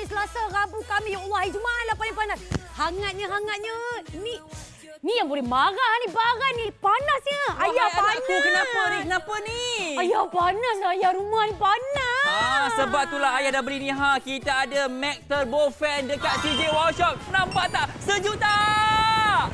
Isnin, Selasa, Rabu, Khamis. Ya Allah, hari Jumaat lah paling panas. Hangatnya. Ni yang boleh marah ni, barang ni. Panasnya. Ayah panas. Aku kenapa ni? Ayah panas lah. Ayah rumah ni panas. Sebab itulah ayah dah beli ni. Kita ada Mac Turbo Fan dekat CJ Workshop. Nampak tak? Sejuk tak?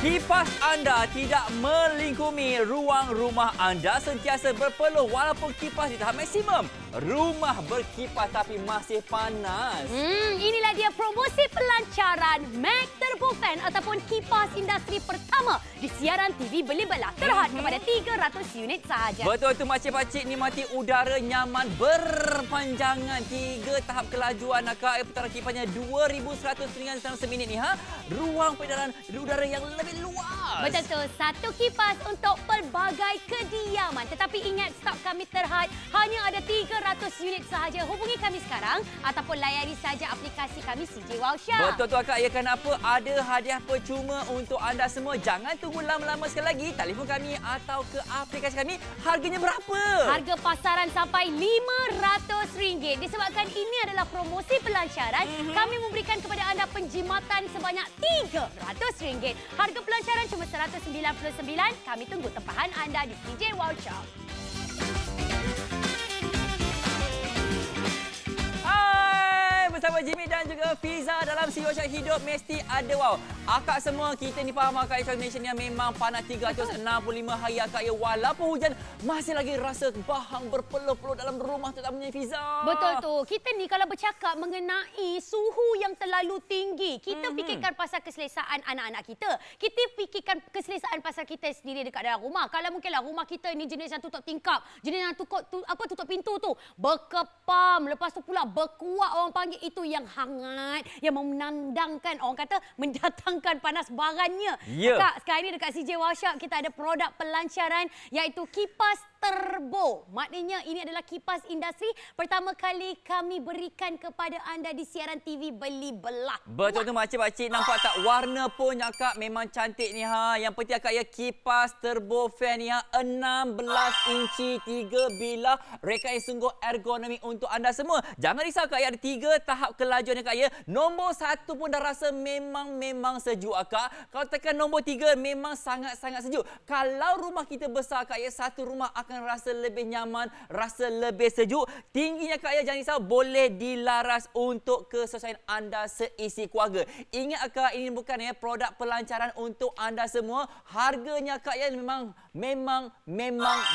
Kipas anda tidak melingkumi ruang rumah anda, sentiasa berpeluh walaupun kipas di tahap maksimum. Rumah berkipas tapi masih panas. Inilah dia promosi pelancaran Mac Turbo Fan ataupun kipas industri pertama di siaran TV beli belah. Terhad kepada 300 unit sahaja. Betul tu makcik-pakcik, nikmati udara nyaman berpanjangan. 3 tahap kelajuan putaran kipasnya 2100 ringan dalam seminit ni. Ruang peredaran udara yang lebih luas. Betul tu, satu kipas untuk pelbagai kediaman. Tetapi ingat, stok kami terhad hanya ada 300 unit sahaja. Hubungi kami sekarang ataupun layari saja aplikasi kami CJ Workshop. Betul tu Kak, ya kenapa ada hadiah percuma untuk anda semua. Jangan tunggu lama-lama, sekali lagi telefon kami atau ke aplikasi kami. Harganya berapa? Harga pasaran sampai RM500. Disebabkan ini adalah promosi pelancaran, kami memberikan kepada anda penjimatan sebanyak RM300. Harga pelancaran cuma RM199. Kami tunggu tempahan anda di CJ Workshop. Bersama Jimmy dan juga Fiza dalam CJ Workshop. Hidup mesti ada wow. Akak semua, kita ni faham Akak Nation yang memang panas 365 hari Akak ya. Walaupun hujan, masih lagi rasa bahang berpeluh-peluh dalam rumah terutamanya Fiza. Betul tu. Kita ni kalau bercakap mengenai suhu yang terlalu tinggi, kita fikirkan pasal keselesaan anak-anak kita. Kita fikirkan keselesaan pasal kita sendiri dekat dalam rumah. Kalau mungkinlah rumah kita ni jenis yang tutup tingkap, jenis yang tutup pintu tu, berkepam, lepas tu pula berkuat, orang panggil itu yang hangat, yang menandangkan, orang kata mendatangkan panas barannya. Kak, sekarang ni dekat CJ Workshop kita ada produk pelancaran iaitu kipas turbo. Maknanya ini adalah kipas industri pertama kali kami berikan kepada anda di siaran TV beli belah. Betul tu makcik-pakcik, nampak tak warna pun Akak memang cantik ni Yang penting Akak ya, kipas turbo fan ni 16 inci 3 bilah, reka yang sungguh ergonomi untuk anda semua. Jangan risau Akak ya, ada 3 tahap kelajuan Akak ya. Nombor 1 pun dah rasa memang sejuk Akak. Kalau tekan nombor 3 memang sangat-sangat sejuk. Kalau rumah kita besar Akak ya, satu rumah akan rasa lebih nyaman, rasa lebih sejuk. Tingginya Kak ya, jangan risau, boleh dilaras untuk kesesuaian anda seisi keluarga. Ingat Kak, ini bukan produk pelancaran untuk anda semua. Harganya Kak ya memang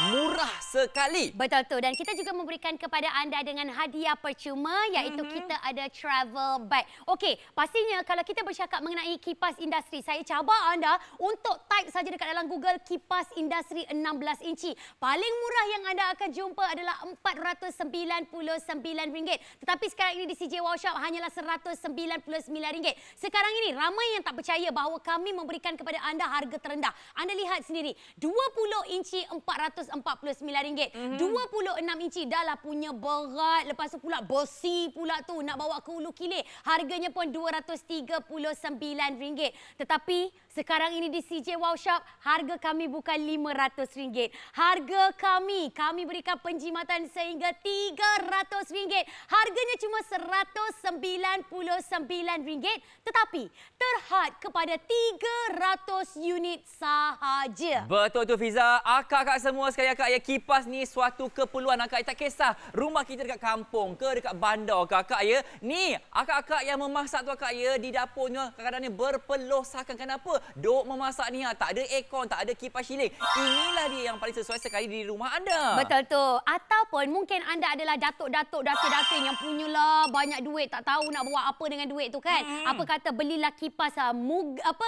murah sekali. Betul tu, dan kita juga memberikan kepada anda dengan hadiah percuma iaitu kita ada travel bag. Okey, pastinya kalau kita bercakap mengenai kipas industri, saya cabar anda untuk type saja dekat dalam Google kipas industri 16 inci. Paling murah yang anda akan jumpa adalah RM499. Tetapi sekarang ini di CJ Workshop hanyalah RM199. Sekarang ini ramai yang tak percaya bahawa kami memberikan kepada anda harga terendah. Anda lihat sendiri, 20 inci RM449. 26 inci dah lah punya berat, lepas tu pula besi pula tu nak bawa ke Ulu Kilir. Harganya pun RM239. Tetapi sekarang ini di CJ Workshop harga kami bukan RM500. Harga kami berikan penjimatan sehingga RM300. Harganya cuma RM199, tetapi terhad kepada 300 unit sahaja. Betul tu Fiza. Akak-akak semua sekali Akak ya, kipas ni suatu keperluan Akak. Tak kisah rumah kita dekat kampung ke dekat bandar Akak ya. Ni akak-akak yang memasak tu Akak ya, di dapurnya kadang-kadang ni berpeluh sakan. Kenapa? Duk memasak ni tak ada aircon, tak ada kipas siling. Inilah dia yang paling sesuai sekali di rumah anda. Betul tu. Ataupun mungkin anda adalah datuk-datuk, datin-datin yang punyalah banyak duit, tak tahu nak buat apa dengan duit tu kan. Apa kata belilah kipas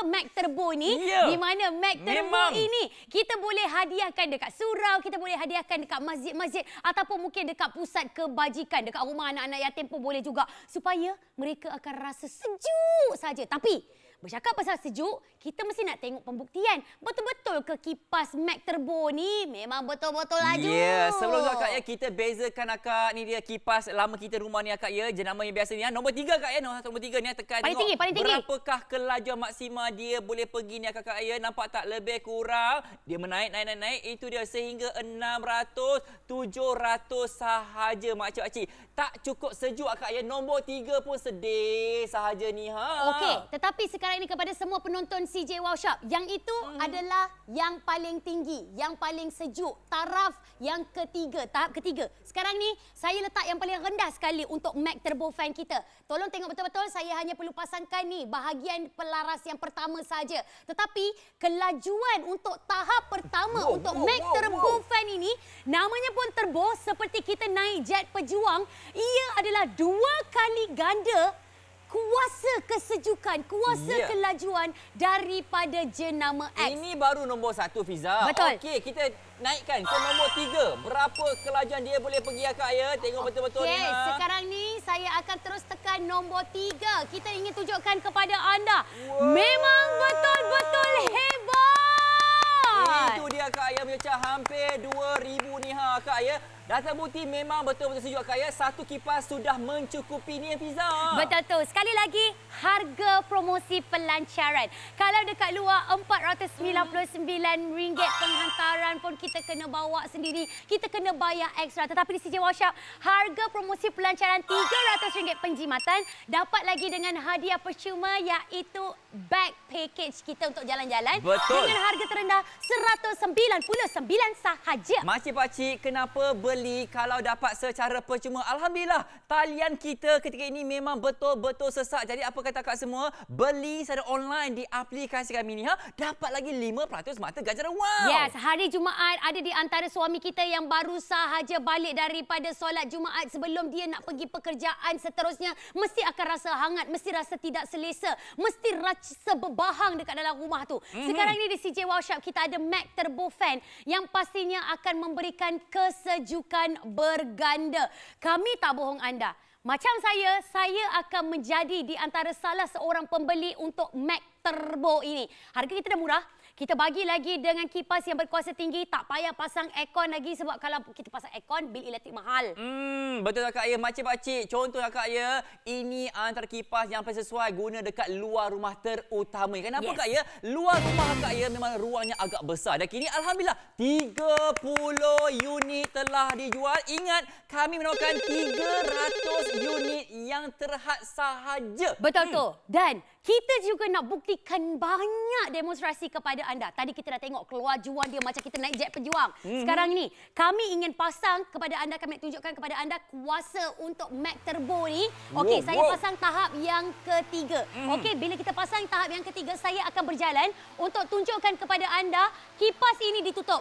Mac Turbo ni. Di mana Mac Turbo ini kita boleh hadiahkan dekat surau, kita boleh hadiahkan dekat masjid-masjid ataupun mungkin dekat pusat kebajikan, dekat rumah anak-anak yatim pun boleh juga, supaya mereka akan rasa sejuk saja. Tapi bercakap pasal sejuk, kita mesti nak tengok pembuktian. Betul-betul ke kipas Mac Turbo ni memang betul-betul laju? Ya, sebelum tu akak ya, kita bezakan akak. Ni dia kipas lama kita rumah ni akak ya. Jenama yang biasa ni ya. Nombor 3 akak ya. Nombor 3 ni tekan paling tengok. Paling tinggi. Berapakah kelajuan maksima dia boleh pergi ni akak ya. Nampak tak lebih kurang. Dia menaik. Itu dia sehingga 600, 700 sahaja makcik-makcik. Tak cukup sejuk akak ya. Nombor 3 pun sedih sahaja ni ha. Okey, tetapi sekarang ini kepada semua penonton CJ Wow Shop, yang itu adalah yang paling tinggi, yang paling sejuk, taraf yang ketiga, tahap ketiga. Sekarang ni saya letak yang paling rendah sekali untuk Mac Turbo Fan kita. Tolong tengok betul-betul, saya hanya perlu pasangkan ni bahagian pelaras yang pertama saja. Tetapi kelajuan untuk tahap pertama untuk Mac Turbo Fan ini, namanya pun turbo, seperti kita naik jet pejuang, ia adalah 2 kali ganda kuasa kesejukan, kuasa kelajuan daripada jenama X. Ini baru nombor 1, Fiza. Betul. Okey, kita naikkan ke nombor 3. Berapa kelajuan dia boleh pergi akak ya? Tengok betul-betul ni. Okey, sekarang ni saya akan terus tekan nombor 3. Kita ingin tunjukkan kepada anda. Memang betul-betul hebat. Itu dia akak ya, macam hampir 2000 ni ha akak ya. Dah terbukti memang betul-betul sejuk akak ya. Satu kipas sudah mencukupi ni Fiza. Betul tu. Sekali lagi, harga promosi pelancaran. Kalau dekat luar RM499 penghantaran pun kita kena bawa sendiri. Kita kena bayar ekstra. Tetapi di CJ Wow Shop, harga promosi pelancaran RM300 penjimatan. Dapat lagi dengan hadiah percuma iaitu bag package kita untuk jalan-jalan. Betul. Dengan harga terendah RM199 sahaja. Makcik-pakcik, kenapa beli kalau dapat secara percuma? Alhamdulillah, talian kita ketika ini memang betul-betul sesak. Jadi apa kata kak semua? Beli secara online di aplikasi kami ni ha, dapat lagi 5% mata ganjaran wow. Yes, hari Jumaat ada di antara suami kita yang baru sahaja balik daripada solat Jumaat. Sebelum dia nak pergi pekerjaan seterusnya, mesti akan rasa hangat, mesti rasa tidak selesa, mesti rasa berbahang dekat dalam rumah tu. Sekarang ni di CJ Wow Shop kita ada Mac Turbo Fan yang pastinya akan memberikan kesejukan berganda. Kami tak bohong anda. Macam saya akan menjadi di antara salah seorang pembeli untuk Mac Turbo ini. Harga kita dah murah. Kita bagi lagi dengan kipas yang berkuasa tinggi. Tak payah pasang aircon lagi sebab kalau kita pasang aircon, bil elektrik mahal. Betul tak kak ya, makcik-pakcik. Contoh kak ya, ini antara kipas yang paling sesuai guna dekat luar rumah terutama. Kenapa kak ya? Luar rumah kak ya memang ruangnya agak besar. Dan kini alhamdulillah 30 unit telah dijual. Ingat, kami menawarkan 300 unit yang terhad sahaja. Betul tu. Dan kita juga nak buktikan banyak demonstrasi kepada anda. Tadi kita dah tengok kelajuan dia macam kita naik jet pejuang. Sekarang ni, kami ingin pasang kepada anda, kami nak tunjukkan kepada anda kuasa untuk Mac Turbo ni. Okey, saya pasang tahap yang ketiga. Okey, bila kita pasang tahap yang ketiga, saya akan berjalan untuk tunjukkan kepada anda kipas ini ditutup.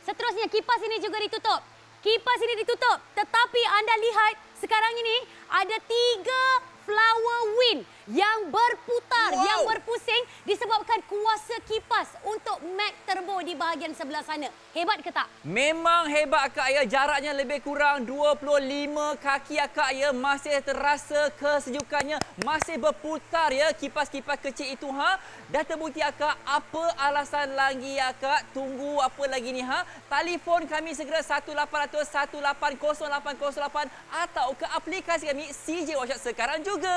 Seterusnya, kipas ini juga ditutup. Kipas ini ditutup. Tetapi anda lihat, sekarang ini ada 3 flower wind yang berputar, yang berpusing disebabkan kuasa kipas untuk Mac Turbo di bahagian sebelah sana. Hebat ke tak? Memang hebat akak ya. Jaraknya lebih kurang 25 kaki akak ya. Masih terasa kesejukannya. Masih berputar ya kipas-kipas kecil itu ha. Dah terbukti akak. Apa alasan lagi akak? Tunggu apa lagi ni ha? Telefon kami segera 1800 180808 atau ke aplikasi kami CJ Wow Shop sekarang juga.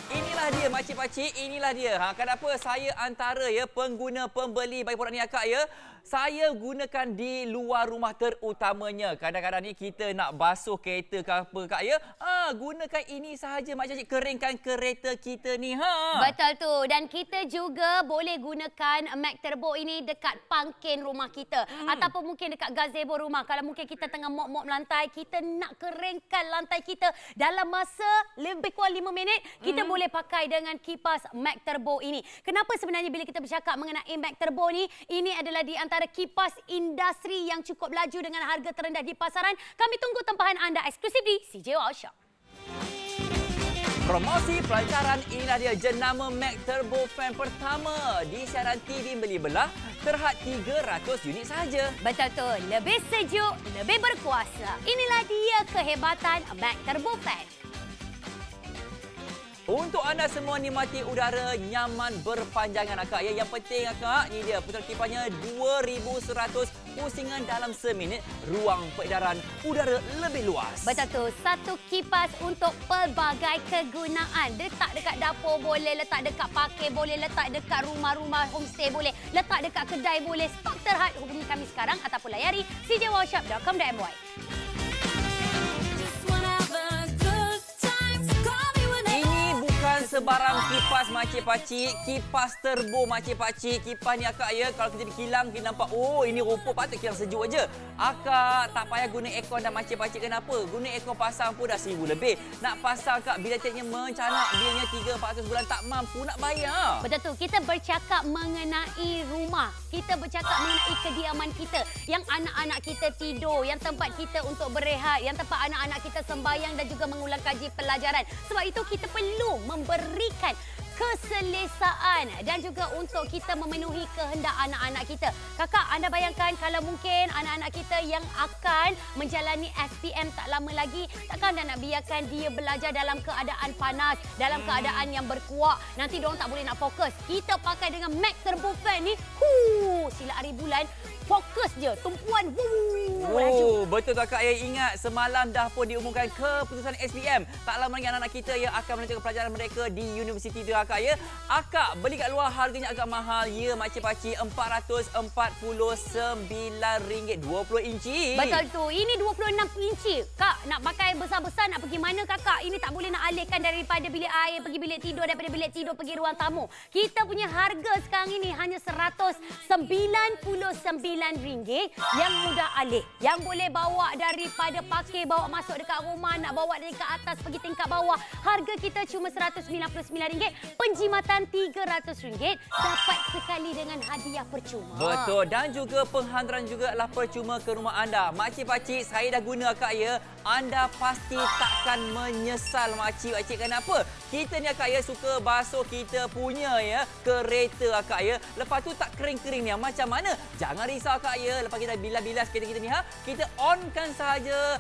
Inilah dia makcik-pakcik, inilah dia. Kenapa saya antara ya pengguna pembeli bagi produk ni akak ya. Saya gunakan di luar rumah terutamanya. Kadang-kadang ni kita nak basuh kereta ke apa kak ya. Gunakan ini sahaja makcik-makcik, keringkan kereta kita ni ha. Betul tu. Dan kita juga boleh gunakan Mac Turbo ini dekat pangkin rumah kita ataupun mungkin dekat gazebo rumah. Kalau mungkin kita tengah mop-mop lantai, kita nak keringkan lantai kita dalam masa lebih kurang 5 minit, kita boleh pakai dengan kipas Mac Turbo ini. Kenapa sebenarnya bila kita bercakap mengenai Mac Turbo ni, ini adalah di antara kipas industri yang cukup laju dengan harga terendah di pasaran. Kami tunggu tempahan anda eksklusif di CJ Wow Shop. Promosi pelancaran inilah dia, jenama Mac Turbo Fan pertama di siaran TV Beli Belah, terhad 300 unit sahaja. Betul tu, lebih sejuk, lebih berkuasa. Inilah dia kehebatan Mac Turbo Fan. Untuk anda semua nikmati udara nyaman berpanjangan akak. Yang penting akak, ni dia putaran kipasnya 2100 pusingan dalam seminit. Ruang peredaran udara lebih luas. Betul tu, satu kipas untuk pelbagai kegunaan. Letak dekat dapur boleh, letak dekat parkir boleh, letak dekat rumah-rumah homestay boleh, letak dekat kedai boleh. Stok terhad, hubungi kami sekarang ataupun layari cjworkshop.com.my. Sebarang kipas makcik-pakcik, kipas turbo makcik-pakcik. Kipas ni akak ya, kalau kita dikilang kita nampak, oh ini rupa patut kilang sejuk aja. Akak tak payah guna aircon dan makcik-pakcik kenapa? Guna aircon pasang pun dah 1000 lebih. Nak pasang akak bila teknya mencanak, bilnya 300-400 bulan tak mampu nak bayar. Betul tu, kita bercakap mengenai rumah. Kita bercakap mengenai kediaman kita. Yang anak-anak kita tidur, yang tempat kita untuk berehat, yang tempat anak-anak kita sembahyang dan juga mengulang kaji pelajaran. Sebab itu kita perlu memberikan keselesaan dan juga untuk kita memenuhi kehendak anak-anak kita. Kakak, anda bayangkan kalau mungkin anak-anak kita yang akan menjalani SPM tak lama lagi, takkan anda nak biarkan dia belajar dalam keadaan panas, dalam keadaan yang berkuak. Nanti diorang tak boleh nak fokus. Kita pakai dengan Max Turbo Fan ni, sila hari bulan, fokus je, tumpuan, laju. Betul kakak ya, ingat semalam dah pun diumumkan keputusan SPM. Tak lama lagi anak-anak kita yang akan melanjutkan pelajaran mereka di universiti tu kakak ya. Akak beli kat luar harganya agak mahal ya makcik-pakcik, RM449 20 inci. Betul tu, ini 26 inci. Kak, nak pakai besar-besar nak pergi mana kakak? Ini tak boleh nak alihkan daripada bilik air pergi bilik tidur, daripada bilik tidur pergi ruang tamu. Kita punya harga sekarang ini hanya RM199 yang mudah alih. Yang boleh bawa daripada parkir, bawa masuk dekat rumah, nak bawa dari ke atas pergi tingkat bawah. Harga kita cuma RM199, penjimatan RM300, dapat sekali dengan hadiah percuma. Betul, dan juga penghantaran juga adalah percuma ke rumah anda. Makcik-pakcik, saya dah guna akak ya. Anda pasti takkan menyesal makcik-pakcik. Kenapa? Kita ni akak ya suka basuh kita punya ya kereta akak ya. Lepas tu tak kering-kering ni. Macam mana? Jangan risau akak ya. Lepas kita bilas-bilas kereta kita ni kita onkan sahaja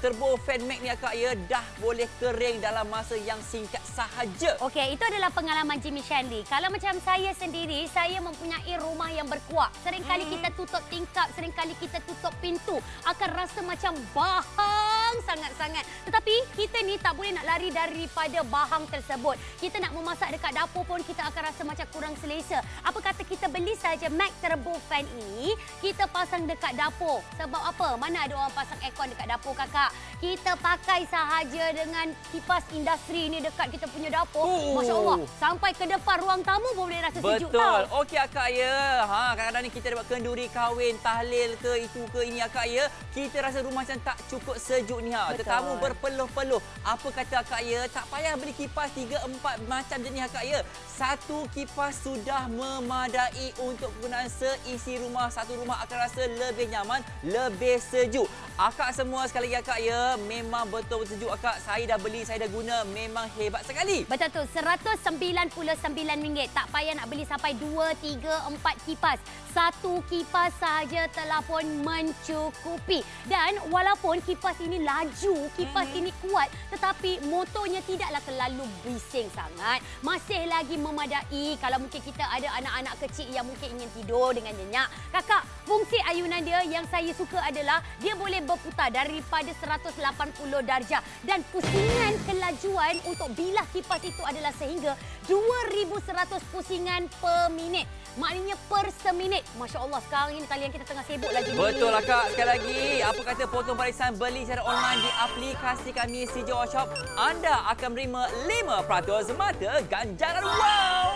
turbo fan Max ni akak ya, dah boleh kering dalam masa yang singkat sahaja. Okey, itu adalah pengalaman Jimmy Shanley. Kalau macam saya sendiri, saya mempunyai rumah yang berkuak. Seringkali kita tutup tingkap, seringkali kita tutup pintu. Akan rasa macam bahang sangat-sangat. Tetapi kita ni tak boleh nak lari daripada bahang tersebut. Kita nak memasak dekat dapur pun kita akan rasa macam kurang selesa. Apa kata kita beli saja Max Turbo Fan ini, kita pasang dekat dapur. Sebab apa? Mana ada orang pasang aircon dekat dapur kakak? Kita pakai sahaja dengan kipas industri ni dekat kita punya dapur. Masya Allah, sampai ke depan ruang tamu pun boleh rasa sejuk tau. Betul. Okey akak ya. Kadang-kadang ni kita dapat kenduri kahwin, tahlil ke itu ke ini akak ya. Kita rasa rumah macam tak cukup sejuk ni Tetamu berpeluh-peluh. Apa kata akak ya? Tak payah beli kipas 3-4 macam jenis akak ya. Satu kipas sudah memadai untuk penggunaan seisi rumah. Satu rumah akan rasa lebih nyaman, lebih sejuk. Akak semua sekali lagi akak ya, memang betul-betul sejuk akak. Saya dah beli, saya dah guna, memang hebat sekali. Betul tu, RM199. Tak payah nak beli sampai 2, 3, 4 kipas. Satu kipas sahaja telah pun mencukupi. Dan walaupun kipas ini laju, kipas ini kuat, tetapi motornya tidaklah terlalu bising sangat. Masih lagi memadai kalau mungkin kita ada anak-anak kecil yang mungkin ingin tidur dengan nyenyak. Kakak, fungsi ayunan dia yang saya suka adalah dia boleh berputar daripada 180 darjah dan pusingan kelajuan untuk bilah kipas itu adalah sehingga 2100 pusingan per minit. Maknanya per seminit. Masya Allah, sekarang ini kalian kita tengah sibuk lagi. Betul lah kak. Sekali lagi, apa kata potong barisan beli secara online di aplikasi kami CJ Workshop, anda akan menerima 5% mata ganjaran wow.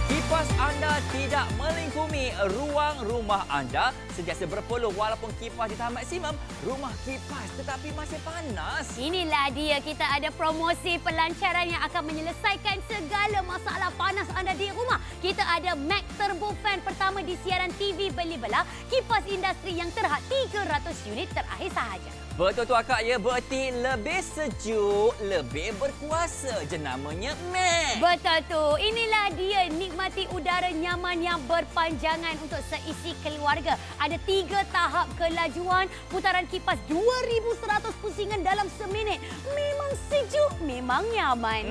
Kipas anda tidak melingkumi ruang rumah anda, sentiasa berpeluh walaupun kipas di tahap maksimum, rumah kipas tetapi masih panas. Inilah dia, kita ada promosi pelancaran yang akan menyelesaikan segala masalah panas anda di rumah. Kita ada Max Turbo Fan pertama di siaran TV Beli Belah, kipas industri yang terhad 300 unit terakhir sahaja. Betul tu akak ya, bererti lebih sejuk, lebih berkuasa. Jenamanya Mac. Betul tu. Inilah dia nikmati udara nyaman yang berpanjangan untuk seisi keluarga. Ada 3 tahap kelajuan, putaran kipas 2,100 pusingan dalam seminit. Memang sejuk, memang nyaman.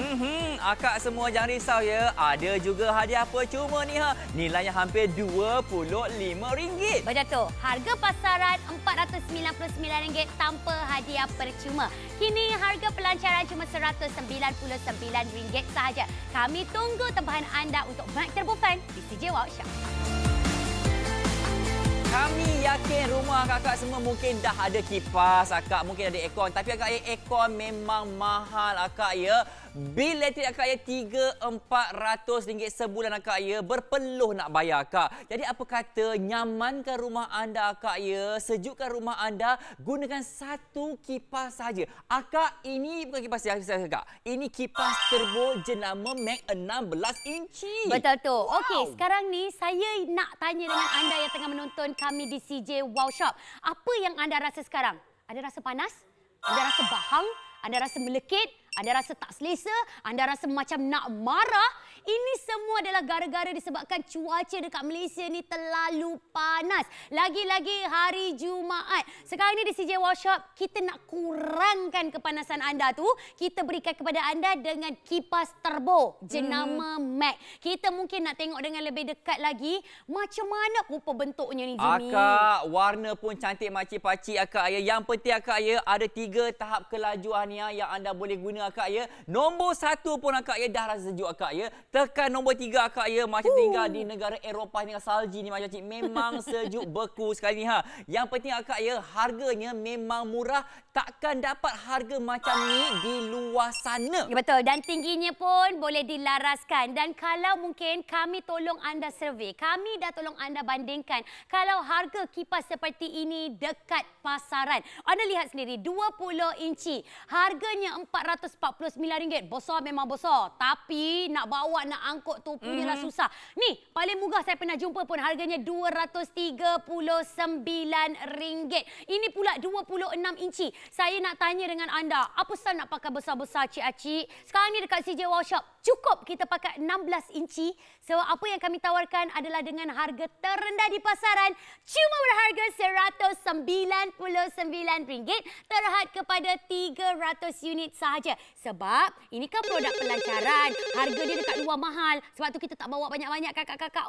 Akak semua jangan risau ya. Ada juga hadiah percuma ni ha. Nilainya hampir RM25. Betul tu. Harga pasaran RM499 tanpa hadiah percuma. Kini harga pelancaran cuma RM199 sahaja. Kami tunggu tempahan anda untuk Mac Turbo Fan di CJ Wow Shop. Kami yakin rumah kakak semua mungkin dah ada kipas, akak mungkin ada aircon. Tapi akak ya, aircon memang mahal akak ya. Bil elektrik akak ya RM300-400 sebulan akak ya. Berpeluh nak bayar akak. Jadi apa kata nyamankan rumah anda akak ya. Sejukkan rumah anda. Gunakan satu kipas saja. Akak ini bukan kipas biasa akak. Ini kipas turbo jenama Mac 16 inci. Betul tu. Wow. Okey, sekarang ni saya nak tanya dengan anda yang tengah menonton kami di CJ Wow Shop. Apa yang anda rasa sekarang? Ada rasa panas? Ada rasa bahang? Ada rasa melekit? Anda rasa tak selesa? Anda rasa macam nak marah? Ini semua adalah gara-gara disebabkan cuaca dekat Malaysia ni terlalu panas. Lagi-lagi hari Jumaat. Sekarang ni di CJ Wow Shop, kita nak kurangkan kepanasan anda tu. Kita berikan kepada anda dengan kipas turbo jenama Mac. Kita mungkin nak tengok dengan lebih dekat lagi macam mana rupa bentuknya ni, Jimmy. Akak, warna pun cantik makcik-pakcik akak ya. Yang penting akak ya, ada 3 tahap kelajuan ya yang anda boleh guna akak ya. Nombor 1 pun akak ya dah rasa sejuk akak ya. Tekan nombor 3 akak ya, macam tinggal di negara Eropah dengan salji ni macam cik. Memang sejuk beku sekali ni ha. Yang penting akak ya, harganya memang murah. Takkan dapat harga macam ni di luar sana. Ya, betul, dan tingginya pun boleh dilaraskan. Dan kalau mungkin kami tolong anda survey, kami dah tolong anda bandingkan. Kalau harga kipas seperti ini dekat pasaran, anda lihat sendiri 20 inci. Harganya RM449. Besar memang besar. Tapi nak bawa, nak angkut tu punyalah susah. Ni, paling murah saya pernah jumpa pun harganya RM239. Ini pula 26 inci. Saya nak tanya dengan anda, apa sal nak pakai besar-besar cik-acik? Sekarang ni dekat CJ Wow Shop, cukup kita pakai 16 inci. Sebab apa yang kami tawarkan adalah dengan harga terendah di pasaran, cuma berharga RM199 terhad kepada 300 unit sahaja. Sebab ini kan produk pelancaran. Harga dia dekat luar mahal. Sebab tu kita tak bawa banyak-banyak kakak-kakak.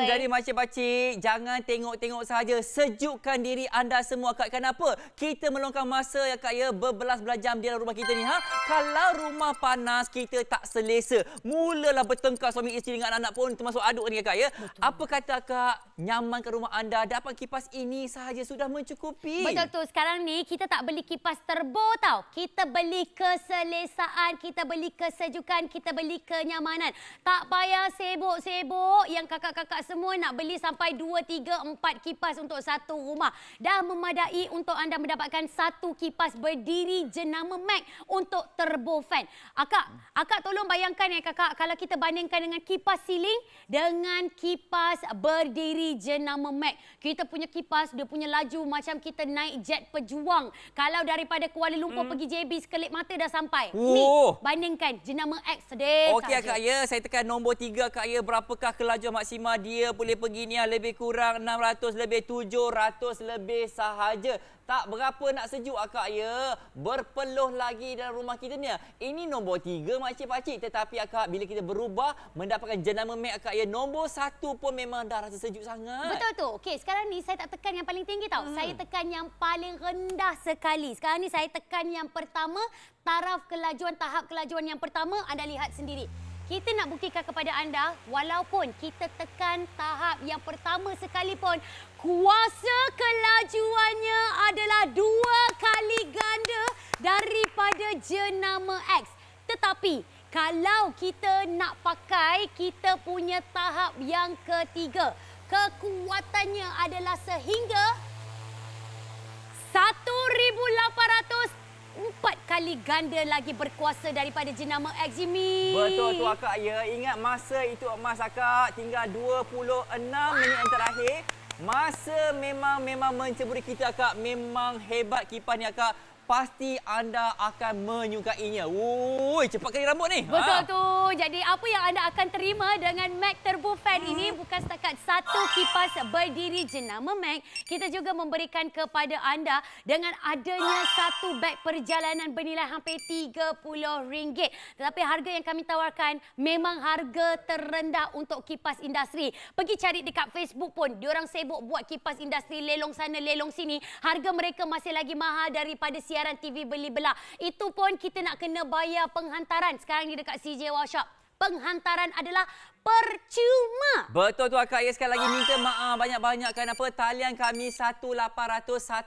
Jadi makcik-pakcik, jangan tengok-tengok sahaja. Sejukkan diri anda semua kak. Kenapa? Kita meluangkan masa ya kak ya, berbelas-belas jam di dalam rumah kita ni ha. Kalau rumah panas, kita tak selesa. Mulalah bertengkar suami isteri dengan anak pun termasuk aduk ni kak ya. Betul. Apa kata kak? Nyamankan rumah anda, dapat kipas ini sahaja sudah mencukupi. Betul tu. Sekarang ni kita tak beli kipas turbo tau. Kita beli keselesaan, kita beli kesejukan, kita beli kenyamanan. Tak payah sibuk-sibuk yang kakak-kakak semua nak beli sampai 2, 3, 4 kipas untuk satu rumah. Dah memadai untuk anda mendapatkan satu kipas berdiri jenama Mac untuk turbo fan. Akak tolong bayangkan ya kakak, kalau kita bandingkan dengan kipas siling dengan kipas berdiri jenama Mac. Kita punya kipas, dia punya laju macam kita naik jet pejuang. Kalau daripada Kuala Lumpur pergi JB, sekelip mata dah sampai. Ni, bandingkan jenama X sedih. Okey kak ya, saya tekan nombor 3 kak ya. Berapakah kelajuan maksima dia boleh pergi ni? Lebih kurang 600, lebih 700 lebih sahaja. Tak berapa nak sejuk akak ya. Berpeluh lagi dalam rumah kita ni. Ini nombor 3 makcik-pakcik. Tetapi akak bila kita berubah mendapatkan jenama Mac akak ya. Nombor 1 pun memang dah rasa sejuk sangat. Betul tu. Okey, sekarang ni saya tak tekan yang paling tinggi tau. Saya tekan yang paling rendah sekali. Sekarang ni saya tekan yang pertama. Tahap kelajuan yang pertama anda lihat sendiri. Kita nak buktikan kepada anda, walaupun kita tekan tahap yang pertama sekalipun, kuasa kelajuannya adalah 2 kali ganda daripada jenama X. Tetapi, kalau kita nak pakai kita punya tahap yang ketiga, kekuatannya adalah sehingga 1,800 4 kali ganda lagi berkuasa daripada jenama X, Jimmy. Betul tu akak ya. Ingat masa itu emas akak. Tinggal 26 minit yang terakhir. Masa memang menceburi kita akak. Memang hebat kipas ni akak. Pasti anda akan menyukainya. Woi, cepat kali rambut ni. Betul tu. Jadi apa yang anda akan terima dengan Mac Turbo Fan ini bukan setakat satu kipas berdiri jenama Mac. Kita juga memberikan kepada anda dengan adanya satu beg perjalanan bernilai hampir RM30. Tetapi harga yang kami tawarkan memang harga terendah untuk kipas industri. Pergi cari dekat Facebook pun. Diorang sibuk buat kipas industri, lelong sana, lelong sini. Harga mereka masih lagi mahal daripada siaran TV beli belah. Itu pun kita nak kena bayar penghantaran. Sekarang ni dekat CJ Wow Shop, penghantaran adalah percuma. Betul tu akak. Ya, sekali lagi minta maaf banyak-banyak kenapa talian kami 1800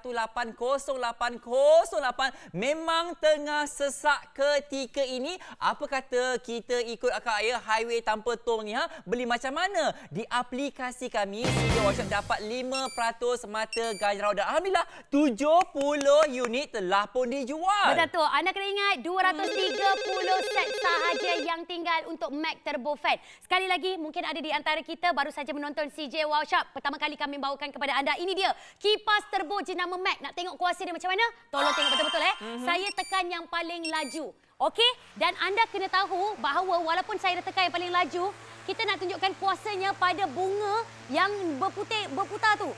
1808 0808 memang tengah sesak ketika ini. Apa kata kita ikut akak ya highway tanpa tol ni beli macam mana? Di aplikasi kami CJ Workshop dapat 5% mata ganjarau dan alhamdulillah 70 unit telah pun dijual. Betul tu. Anda kena ingat 230 set sahaja yang tinggal untuk Mac Turbo Fan. Sekali lagi, mungkin ada di antara kita baru saja menonton CJ Wow Shop. Pertama kali kami bawakan kepada anda. Ini dia, kipas turbo jenama Mac. Nak tengok kuasa dia macam mana? Tolong tengok betul-betul Saya tekan yang paling laju. Okey? Dan anda kena tahu bahawa walaupun saya tekan yang paling laju, kita nak tunjukkan kuasanya pada bunga yang berputar tu.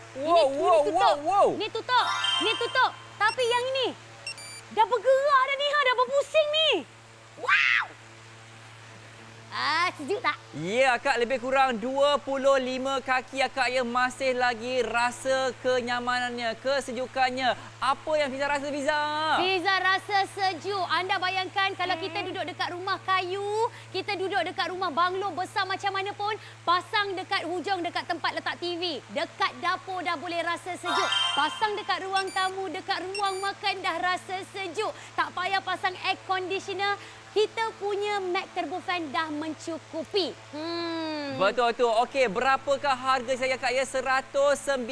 Ini tutup. Tapi yang ini dah bergerak dah ni, dah berpusing ni. Wow! Sejuk tak? Ya, akak lebih kurang 25 kaki akak ya masih lagi rasa kenyamanannya, kesejukannya. Apa yang Fiza rasa, Fiza? Fiza rasa sejuk. Anda bayangkan kalau kita duduk dekat rumah kayu, kita duduk dekat rumah banglo besar macam mana pun, pasang dekat hujung dekat tempat letak TV, dekat dapur dah boleh rasa sejuk. Pasang dekat ruang tamu, dekat ruang makan dah rasa sejuk. Tak payah pasang air conditioner. Kita punya Mac Turbo Fan dah mencukupi. Betul tu. Okey, berapakah harga saya kak ya? RM199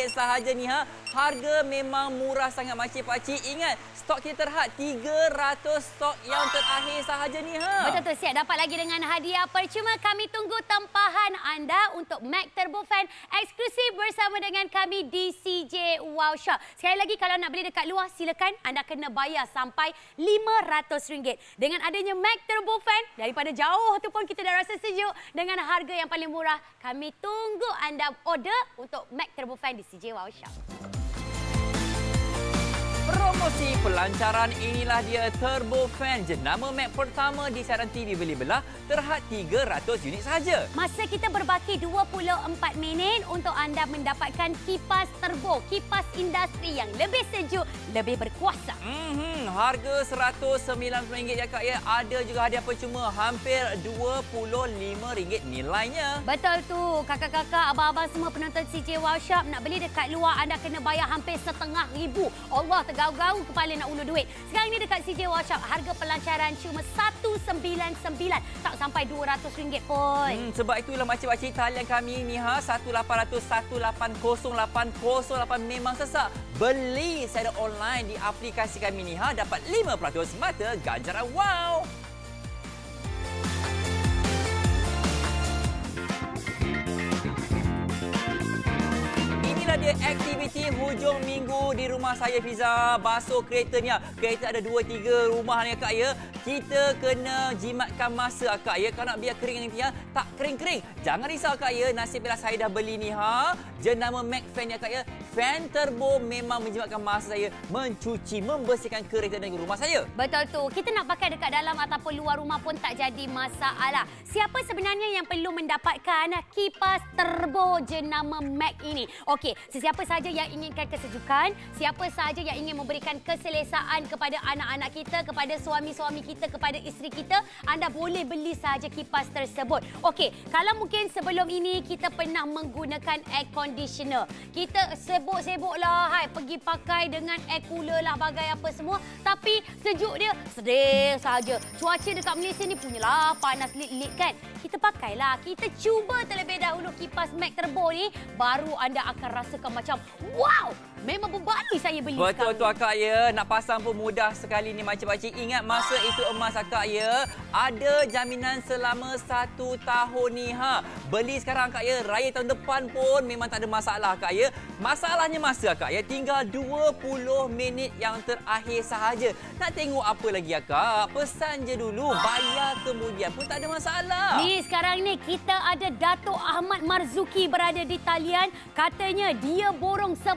sahaja ni Harga memang murah sangat makcik-pakcik. Ingat, stok kita terhad 300 stok yang terakhir sahaja ni Betul tu, siap dapat lagi dengan hadiah percuma. Kami tunggu tempahan anda untuk Mac Turbo Fan eksklusif bersama dengan kami di CJ Wow Shop. Sekali lagi, kalau nak beli dekat luar, silakan anda kena bayar sampai RM500. Dengan adanya Mac Turbo Fan, daripada jauh tu pun kita dah rasa sejuk dengan harga yang paling murah. Kami tunggu anda order untuk Mac Turbo Fan di CJ Wow Shop. Promosi pelancaran inilah dia, Turbo Fan jenama Mac pertama di siaran TV beli belah terhad 300 unit sahaja. Masa kita berbaki 24 minit untuk anda mendapatkan kipas turbo, kipas industri yang lebih sejuk, lebih berkuasa. Harga RM190 ya kak ya. Ada juga hadiah percuma hampir RM25 nilainya. Betul tu. Kakak-kakak, abang-abang semua penonton CJ Wow Shop, nak beli dekat luar anda kena bayar hampir RM1,500. Allah, tergau-gau kepala nak ulur duit. Sekarang ni dekat CJ Wow Shop, harga pelancaran cuma RM199. Tak sampai RM200 pun. Sebab itulah makcik-makcik talian kami ni 1800 1808 0808 memang sesak. Beli secara online di aplikasi kami ni dapat 5% mata ganjaran wow. Inilah dia aktiviti hujung minggu di rumah saya, Fiza. Basuh kereta ni. Kereta ada 2-3 rumah ni kak ya. Kita kena jimatkan masa kak ya. Kalau nak biar kering nanti tak kering-kering. Jangan risau kak ya. Nasib bila saya dah beli ni jenama Mac Fan ya kak ya. Fan turbo memang menjimatkan masa saya mencuci, membersihkan kereta dan rumah saya. Betul tu. Kita nak pakai dekat dalam ataupun luar rumah pun tak jadi masalah. Siapa sebenarnya yang perlu mendapatkan kipas turbo jenama Mac ini? Okey, sesiapa sahaja yang inginkan kesejukan, siapa sahaja yang ingin memberikan keselesaan kepada anak-anak kita, kepada suami-suami kita, kepada isteri kita, anda boleh beli sahaja kipas tersebut. Okey, kalau mungkin sebelum ini kita pernah menggunakan air conditioner. Kita sibuk-sibuklah pergi pakai dengan air cooler lah, bagai apa semua. Tapi sejuk dia sedih sahaja. Cuaca dekat Malaysia ni punyalah panas lit-lit kan. Kita pakailah, kita cuba terlebih dahulu kipas Mac Turbo ni, baru anda akan rasakan macam wow, memang berbalik saya beli Betul sekarang. tu akak ya. Nak pasang pun mudah sekali ni makcik-makcik. Ingat masa itu Batu Emas akak ya. Ada jaminan selama 1 tahun ni Beli sekarang akak ya, raya tahun depan pun memang tak ada masalah akak ya. Masalahnya masa akak ya, tinggal 20 minit yang terakhir sahaja. Nak tengok apa lagi akak? Pesan je dulu, bayar kemudian pun tak ada masalah. Ni sekarang ni kita ada Dato' Ahmad Marzuki berada di talian. Katanya dia borong 10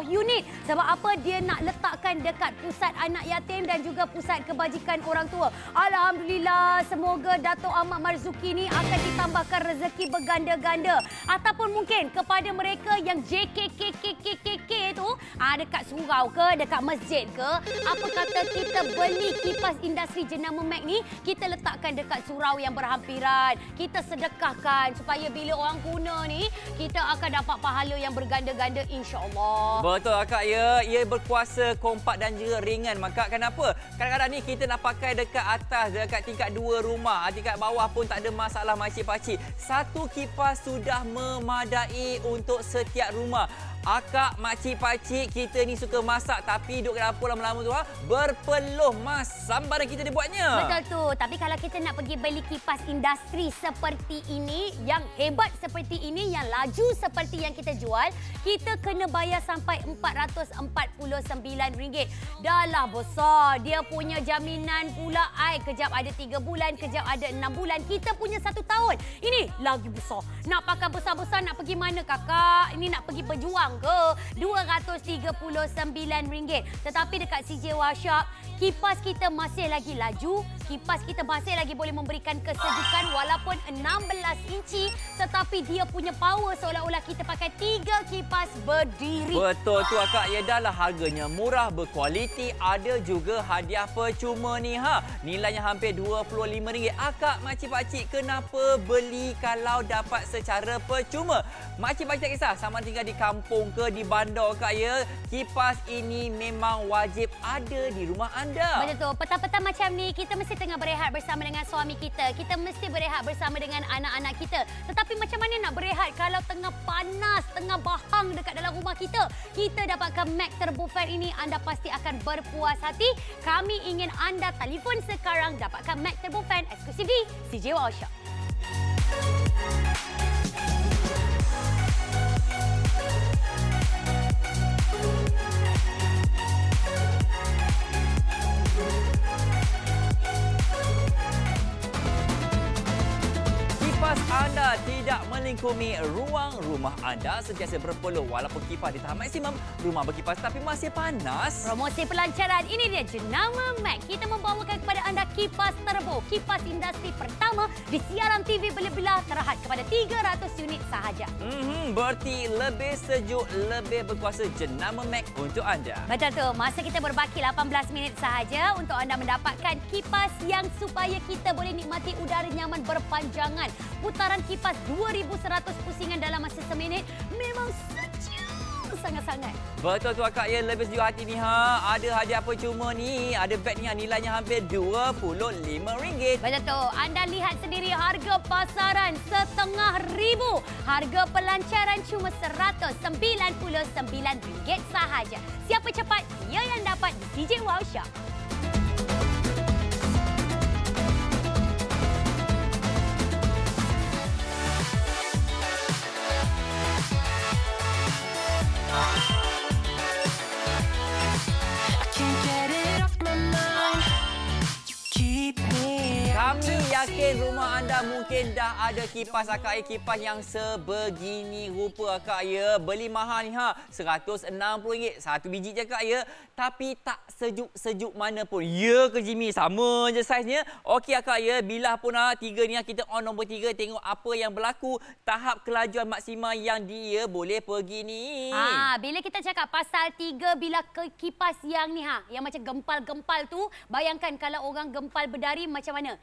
unit. Sebab apa? Dia nak letakkan dekat pusat anak yatim dan juga pusat kebajikan orang tua. Alhamdulillah, semoga Dato' Ahmad Marzuki ni akan ditambahkan rezeki berganda-ganda. Ataupun mungkin kepada mereka yang JKKKKKK tu, dekat surau ke, dekat masjid ke, apa kata kita beli kipas industri jenama Mac ni, kita letakkan dekat surau yang berhampiran. Kita sedekahkan supaya bila orang guna ni, kita akan dapat pahala yang berganda-ganda insya-Allah. Betul akak ya. Ia berkuasa, kompak dan juga ringan. Maka kenapa? Kadang-kadang ni kita nak pakai dekat atas, dekat tingkat 2 rumah. Tingkat bawah pun tak ada masalah makcik-pakcik. Satu kipas sudah memadai untuk setiap rumah. Akak, makcik, pakcik, kita ni suka masak tapi duduk ke dapur lama-lama tu berpeluh masam barang kita dibuatnya. Betul tu. Tapi kalau kita nak pergi beli kipas industri seperti ini, yang hebat seperti ini, yang laju seperti yang kita jual, kita kena bayar sampai RM449. Dah lah besar. Dia punya jaminan pula. Kejap ada 3 bulan, kejap ada 6 bulan. Kita punya 1 tahun. Ini lagi besar. Nak pakai besar-besar, nak pergi mana kakak? Ini nak pergi berjuang ke? RM239. Tetapi dekat CJ Workshop, kipas kita masih lagi laju, kipas kita masih lagi boleh memberikan kesejukan walaupun 16 inci, tetapi dia punya power seolah-olah kita pakai 3 kipas berdiri. Betul tu akak, ya dah lah harganya murah, berkualiti, ada juga hadiah percuma ni Nilainya hampir RM25. Akak, makcik pakcik, kenapa beli kalau dapat secara percuma? Makcik pakcik tak kisah sama tinggal di kampung ke di bandar kak ya, kipas ini memang wajib ada di rumah anda. Betul tu. Petang-petang macam ni kita mesti tengah berehat bersama dengan suami kita. Kita mesti berehat bersama dengan anak-anak kita. Tetapi macam mana nak berehat kalau tengah panas, tengah bahang dekat dalam rumah kita? Kita dapatkan Mac Turbo Fan ini, anda pasti akan berpuas hati. Kami ingin anda telefon sekarang dapatkan Mac Turbo Fan eksklusif di CJ Workshop. Kipas anda tidak melingkumi ruang rumah anda, sentiasa berpeluh walaupun kipas di tahap maksimum, rumah berkipas tapi masih panas. Promosi pelancaran ini dia jenama Mac. Kita membawakan kepada anda kipas turbo, kipas industri pertama di siaran TV bila-bila terhad kepada 300 unit sahaja. Berarti lebih sejuk, lebih berkuasa jenama Mac untuk anda. Betul tu. Masa kita berbaki 18 minit sahaja untuk anda mendapatkan kipas yang supaya kita boleh nikmati udara nyaman berpanjangan. Putaran kipas 2100 pusingan dalam masa seminit memang sejuk sangat-sangat. Betul tu akak ya, lebih sejuk hati ni Ada hadiah percuma ni, ada beg ni nilainya hampir RM25. Betul tu. Anda lihat sendiri harga pasaran RM7,000. Harga pelancaran cuma RM199 sahaja. Siapa cepat, dia yang dapat di CJ Workshop. Kami yakin rumah anda mungkin dah ada kipas akak ya, kipas yang sebegini rupa akak ya. Beli mahal ni RM160 satu biji je akak ya. Tapi tak sejuk-sejuk mana pun. Ya ke Jimmy? Sama je saiznya. Okey akak ya, bilah pun 3 ni kita on nombor 3 tengok apa yang berlaku. Tahap kelajuan maksima yang dia boleh pergi ni. Bila kita cakap pasal 3 bila ke kipas yang ni yang macam gempal-gempal tu, bayangkan kalau orang gempal berdari macam mana?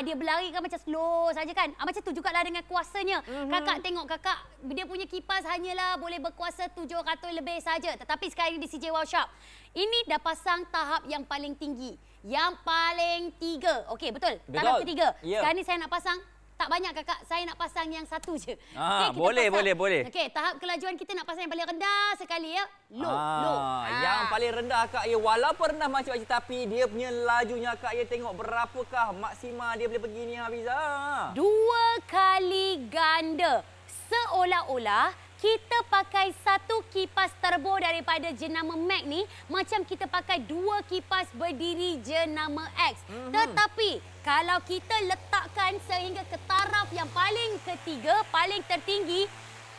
Dia berlari kan macam slow saja kan. Macam tu jugalah dengan kuasanya. Kakak tengok kakak, dia punya kipas hanyalah boleh berkuasa 700 lebih saja. Tetapi sekarang di CJ Workshop, ini dah pasang tahap yang paling tinggi. Yang paling 3. Okey, betul. Tahap ketiga. Yeah. Sekarang ni saya nak pasang Tak banyak kakak, saya nak pasang yang satu je. Boleh. Okey, tahap kelajuan kita nak pasang yang paling rendah sekali ya. Low. Yang paling rendah Kak Ya, walaupun rendah macam-macam tapi dia punya lajunya Kak Ya, tengok berapakah maksima dia boleh pergi ni Hafiza. 2 kali ganda. Seolah-olah kita pakai satu kipas turbo daripada jenama Mac ni macam kita pakai 2 kipas berdiri jenama X. Tetapi kalau kita letakkan sehingga ke taraf yang paling ketiga, paling tertinggi,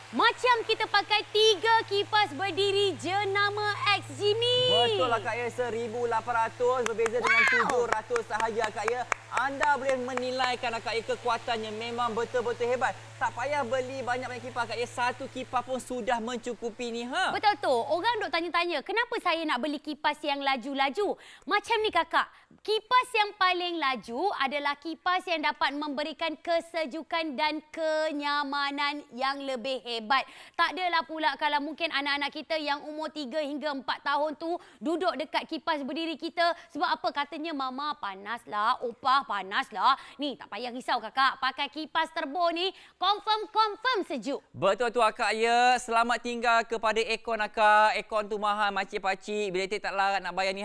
macam kita pakai 3 kipas berdiri jenama X, Jimmy. Betul lah Kak Ya, 1,800 berbeza dengan 700 sahaja Kak Ya. Anda boleh menilaikan Kak Ya, kekuatannya memang betul-betul hebat. Tak payah beli banyak-banyak kipas Kak Ya, satu kipas pun sudah mencukupi ni. Betul tu. Orang duk tanya-tanya, kenapa saya nak beli kipas yang laju-laju? Macam ni kakak, kipas yang paling laju adalah kipas yang dapat memberikan kesejukan dan kenyamanan yang lebih hebat. Tak adalah pula kalau mungkin anak-anak kita yang umur 3 hingga 4 tahun tu duduk dekat kipas berdiri kita. Sebab apa? Katanya mama panaslah, opah panaslah. Ni tak payah risau kakak, pakai kipas turbo ni confirm sejuk. Betul tu Kak Ya. Selamat tinggal kepada aircon Kak. Aircon tu mahal makcik-pakcik. Bila tak larat nak bayar ni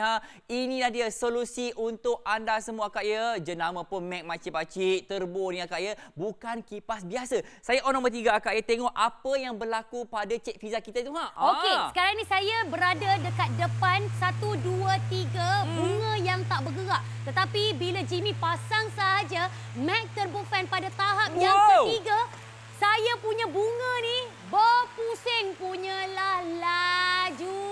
Inilah dia solusi untuk anda semua Kak Ya. Jenama pun Mac makcik-pakcik. Turbo ni Kak Ya. Bukan kipas biasa. Saya on nombor 3 Kak Ya. Tengok apa yang berlaku pada Cik Fiza kita tu. Okey, sekarang ni saya berada dekat depan 1, 2, 3 bunga yang tak bergerak. Tetapi bila Jimmy pasang sahaja Mac Turbo Fan pada tahap yang ketiga, saya punya bunga ni berpusing punyalah laju.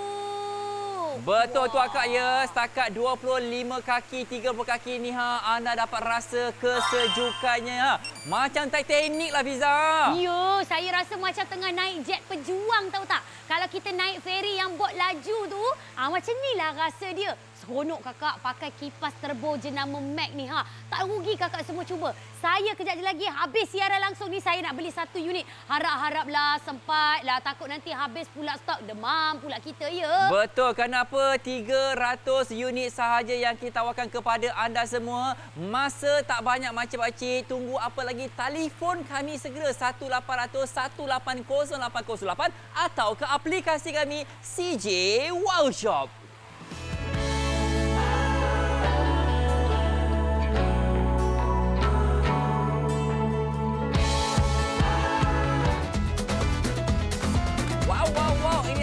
Betul tu Kak Ya. Setakat 25 kaki, 30 kaki ni anda dapat rasa kesejukannya. Macam Titanic lah Fiza. Ya, saya rasa macam tengah naik jet pejuang tahu tak? Kalau kita naik feri yang bot laju tu, macam inilah rasa dia. Seronok kakak pakai kipas turbo jenama Mac ni. Tak rugi kakak semua cuba. Saya kejap lagi habis siaran langsung ni saya nak beli 1 unit. Harap-haraplah sempatlah, takut nanti habis pula stok, demam pula kita ya. Betul, kenapa 300 unit sahaja yang kita tawarkan kepada anda semua. Masa tak banyak makcik-pakcik, tunggu apa lagi, telefon kami segera 1800 180 808 atau ke aplikasi kami CJ Wow Shop.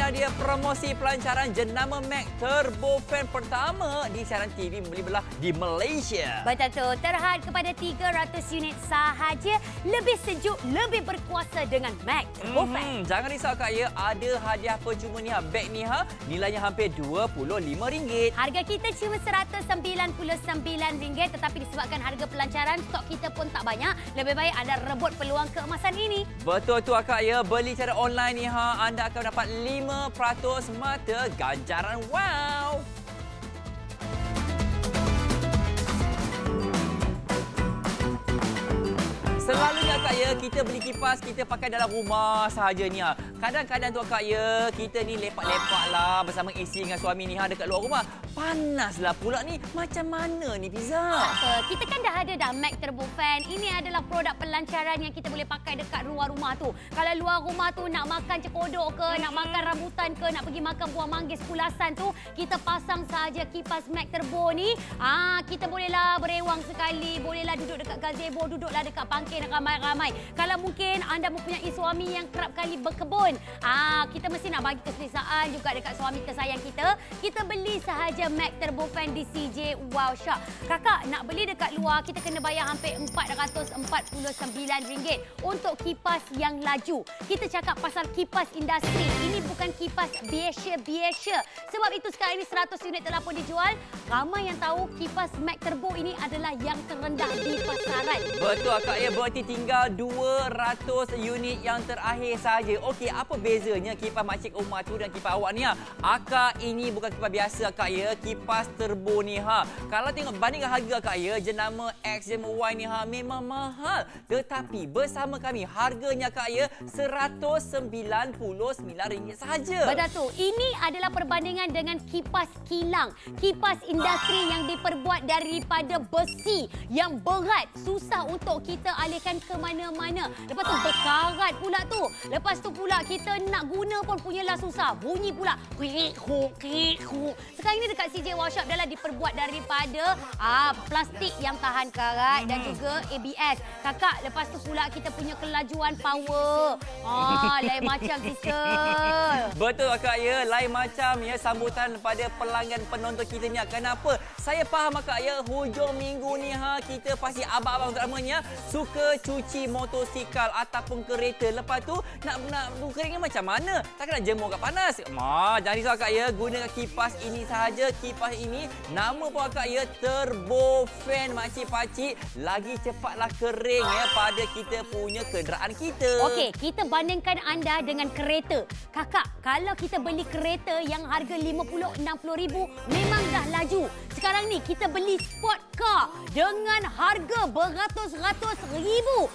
Dia promosi pelancaran jenama Mac Turbo Fan pertama di siaran TV Membeli Belah di Malaysia. Betul tu, terhad kepada 300 unit sahaja, lebih sejuk, lebih berkuasa dengan Mac Turbo Fan. Jangan risau Kak Ya, ada hadiah percuma ni beg ni nilainya hampir RM25. Harga kita cuma RM199 tetapi disebabkan harga pelancaran stok kita pun tak banyak, lebih baik anda rebut peluang keemasan ini. Betul tu Kak Ya, beli secara online ni anda akan dapat 5% mata ganjaran wow. Selalunya Kak Ya, kita beli kipas, kita pakai dalam rumah sahaja ni. Kadang-kadang tu Kak Ya, kita ni lepak-lepak lah bersama isteri dengan suami ni dekat luar rumah. Panaslah pula ni. Macam mana ni Fiza? Apa? Kita kan dah ada dah Mac Turbo Fan. Ini adalah produk pelancaran yang kita boleh pakai dekat luar rumah tu. Kalau luar rumah tu nak makan cekodok ke, nak makan rambutan ke, nak pergi makan buah manggis pulasan tu, kita pasang sahaja kipas Mac Turbo ni. Kita bolehlah berewang sekali, bolehlah duduk dekat gazebo, duduklah dekat pangkil ramai-ramai. Kalau mungkin anda mempunyai suami yang kerap kali berkebun, kita mesti nak bagi keselesaan juga dekat suami tersayang kita. Kita beli sahaja Mac Turbo Fan di CJ Wow Shop. Kakak, nak beli dekat luar, kita kena bayar hampir RM449 untuk kipas yang laju. Kita cakap pasal kipas industri. Ini bukan kipas biasa-biasa. Sebab itu sekarang ini 100 unit telah pun dijual. Ramai yang tahu kipas Mac Turbo ini adalah yang terendah di pasaran. Betul Kak Ya, berarti tinggal 200 unit yang terakhir saja. Okey, apa bezanya kipas makcik Umar tu dan kipas awak ni ha? Akak, ini bukan kipas biasa akak ya, kipas turbo ni ha. Kalau tengok bandingkan harga akak ya, jenama X, jenama Y ni ha, memang mahal. Tetapi bersama kami harganya akak ya RM199 sahaja. Betul tu. Ini adalah perbandingan dengan kipas kilang, kipas industri yang diperbuat daripada besi yang berat, susah untuk kita alihkan ke mana-mana. Lepas tu berkarat pula tu. Lepas tu pula kita nak guna pun punyalah susah. Bunyi pula. Sekarang ni dekat CJ Workshop adalah diperbuat daripada plastik yang tahan karat dan juga ABS. Kakak, lepas tu pula kita punya kelajuan power. Lain macam sister. Betul akak ya, lain macam ya sambutan pada pelanggan penonton kita ni. Kenapa? Saya faham akak ya, hujung minggu ni ha, kita pasti abang-abang terutamanya suka cuci motosikal ataupun kereta. Lepas tu nak keringnya macam mana? Takkan nak jemur kat panas. Jangan risau akak ya, gunakan kipas ini sahaja. Kipas ini nama pun akak ya, turbo fan makcik-pakcik. Lagi cepatlah kering ya pada kita punya kenderaan kita. Okey, kita bandingkan anda dengan kereta. Kakak, kalau kita beli kereta yang harga 50-60 ribu memang dah laju. Sekarang ni kita beli sport car dengan harga beratus-ratus ribu.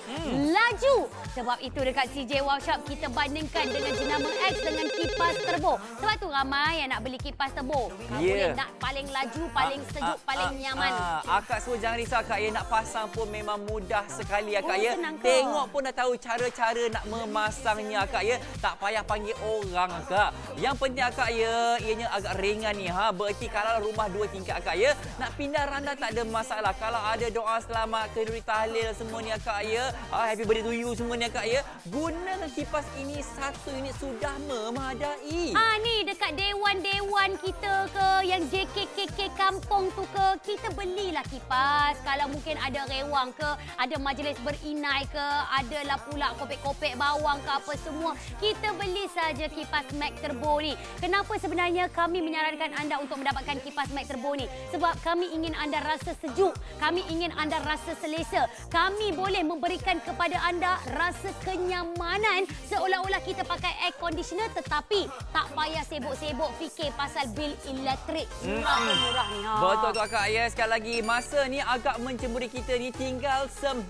Laju. Sebab itu dekat CJ Workshop kita bandingkan dengan jenama X dengan kipas turbo. Sebab tu ramai yang nak beli kipas turbo. Boleh nak paling laju, paling sejuk, paling nyaman. Akak semua jangan risau akak ya, nak pasang pun memang mudah sekali akak ya. Tengok pun dah tahu cara-cara nak memasangnya akak ya. Tak payah panggil orang akak. Yang penting akak ya, ianya agak ringan ni ha. Berarti kalau rumah 2 tingkat akak ya, nak pindah randa tak ada masalah. Kalau ada doa selamat, kenduri tahlil semua ni akak ya, happy birthday to you semua ni akak ya, gunakan kipas ini 1 unit sudah memadai. Ni dekat dewan-dewan kita ke, yang JKKK kampung tu ke, kita belilah kipas. Kalau mungkin ada rewang ke, ada majlis berinai ke, adalah pula kopek-kopek bawang ke apa semua, kita beli saja kipas Max Turbo ni. Kenapa sebenarnya kami menyarankan anda untuk mendapatkan kipas Max Turbo ni? Sebab kami ingin anda rasa sejuk, kami ingin anda rasa selesa. Kami boleh memberikan kepada anda rasa kenyamanan seolah-olah kita pakai air conditioner, tetapi tak payah sibuk-sibuk fikir pasal bil elektrik. Murah ni. Betul tu akak ya. Sekali lagi, masa ni agak mencemburi kita ni, tinggal 9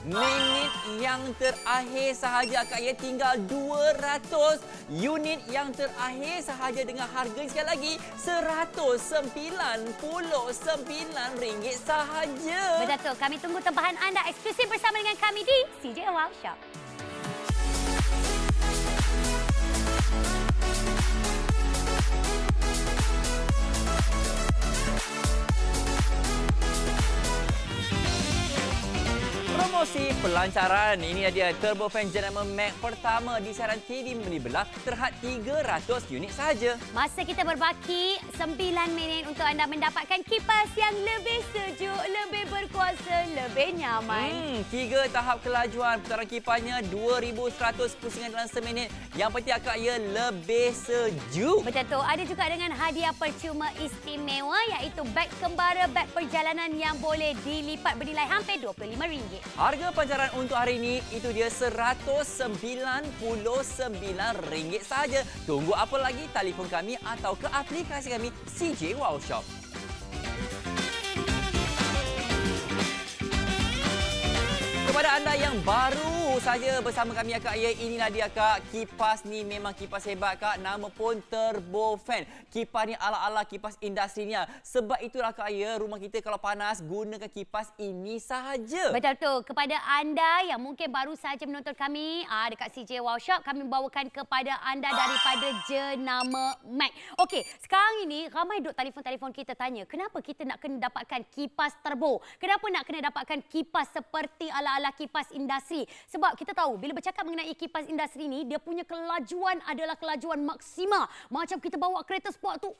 minit yang terakhir sahaja akak ya. Tinggal 200 unit yang terakhir sahaja dengan harga sekali lagi RM199 sahaja. Betul. Kami tunggu tempahan anda eksklusif bersama dengan kami di CJ Workshop. Promosi pelancaran, ini dia turbo fan jenama Max pertama di siaran TV Meli Belah, terhad 300 unit sahaja. Masa kita berbaki 9 minit untuk anda mendapatkan kipas yang lebih sejuk, lebih berkuasa, lebih nyaman. 3 tahap kelajuan putaran kipasnya 2100 pusingan dalam seminit. Yang penting akak ya, lebih sejuk. Betul tu. Ada juga dengan hadiah percuma istimewa, iaitu beg kembara, beg perjalanan yang boleh dilipat bernilai hampir RM25. Harga pancaran untuk hari ini itu dia RM199 sahaja. Tunggu apa lagi? Telefon kami atau ke aplikasi kami CJ Workshop. Kepada anda yang baru saja bersama kami akak ya, inilah dia akak, kipas ni memang kipas hebat akak, nama pun turbo fan. Kipas ni ala-ala kipas industrinya. Sebab itulah akak ya, rumah kita kalau panas gunakan kipas ini sahaja. Betul tu. Kepada anda yang mungkin baru saja menonton kami dekat CJ Workshop, kami membawakan kepada anda daripada jenama Max. Okey, sekarang ini ramai duk telefon-telefon kita tanya, kenapa kita nak kena dapatkan kipas turbo? Kenapa nak kena dapatkan kipas seperti ala-ala kipas industri? Sebab kita tahu bila bercakap mengenai kipas industri ni, dia punya kelajuan adalah kelajuan maksima. Macam kita bawa kereta sport tu,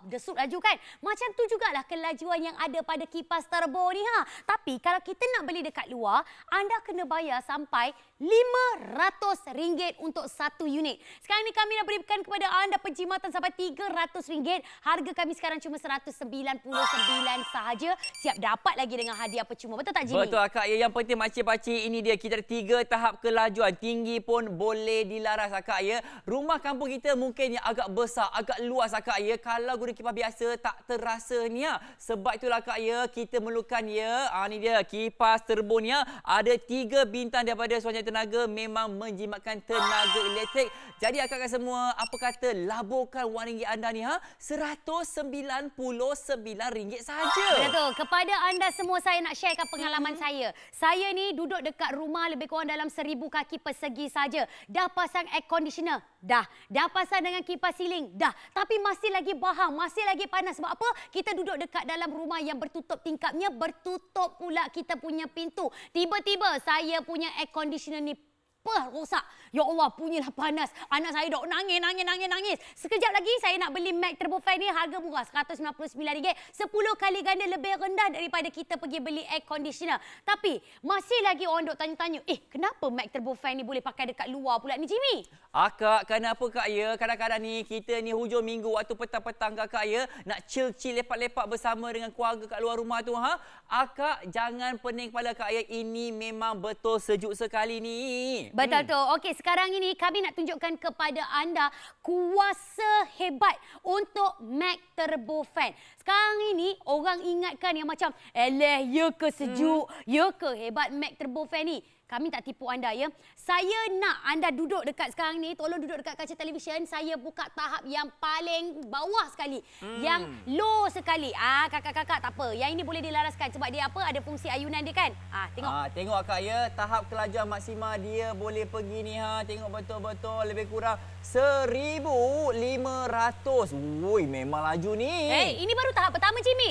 desut laju kan? Macam tu jugalah kelajuan yang ada pada kipas turbo ni Tapi kalau kita nak beli dekat luar, anda kena bayar sampai RM500 untuk 1 unit. Sekarang ni kami dah berikan kepada anda penjimatan sampai RM300. Harga kami sekarang cuma RM199 sahaja. Siap dapat lagi dengan hadiah percuma. Betul tak, Jimmy? Betul akak ya. Yang penting makcik-pakcik, ini dia, kita ada 3 tahap kelajuan. Tinggi pun boleh dilaras akak ya. Rumah kampung kita mungkin yang agak besar, agak luas akak ya. Kalau guna kipas biasa tak terasa ni ya. Sebab itulah akak ya, kita memerlukan ya. Ni dia kipas turbo ni ya. Ada 3 bintang daripada Suruhanjaya Tenaga, memang menjimatkan tenaga elektrik. Jadi akak semua, apa kata laburkan wang ringgit anda ni ha? RM199 sahaja. Betul. Kepada anda semua, saya nak sharekan pengalaman saya. Saya ni duduk dekat rumah lebih kurang dalam 1000 kaki persegi saja. Dah pasang air conditioner? Dah. Dah pasang dengan kipas siling? Dah. Tapi masih lagi bahang, masih lagi panas. Sebab apa? Kita duduk dekat dalam rumah yang bertutup tingkapnya, bertutup pula kita punya pintu. Tiba-tiba saya punya air conditioner ni rosak. Ya Allah, punyalah panas. Anak saya dok nangis. Sekejap lagi saya nak beli Mac Turbo Fan ni, harga murah RM199. 10 kali ganda lebih rendah daripada kita pergi beli air conditioner. Tapi masih lagi orang dok tanya-tanya, kenapa Mac Turbo Fan ni boleh pakai dekat luar pula ni, Jimmy? Akak, kenapa kak ya? Kadang-kadang ni kita ni hujung minggu waktu petang-petang kak ya, nak chill lepak-lepak bersama dengan keluarga kat luar rumah tu ha. Akak jangan pening kepala kak ya, ini memang betul sejuk sekali ni. Betul tu. Okey, sekarang ini kami nak tunjukkan kepada anda kuasa hebat untuk Mac Turbo Fan. Sekarang ini orang ingatkan yang macam, ya ke sejuk, ya ke hebat Mac Turbo Fan ni. Kami tak tipu anda ya. Saya nak anda duduk dekat sekarang ni, tolong duduk dekat kaca televisyen. Saya buka tahap yang paling bawah sekali. Yang low sekali. Kakak-kakak tak apa. Yang ini boleh dilaraskan sebab dia apa? Ada fungsi ayunan dia kan? Tengok. Tengok akak ya, tahap kelajuan maksima dia boleh pergi ni ha. Tengok betul-betul lebih kurang 1500. Woi, memang laju ni. Ini baru tahap pertama, Jimmy.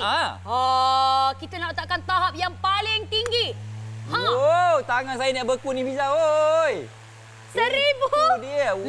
Kita nak letakkan tahap yang paling tinggi. Wow, tangan saya nak beku ni Fiza, oi. 1800.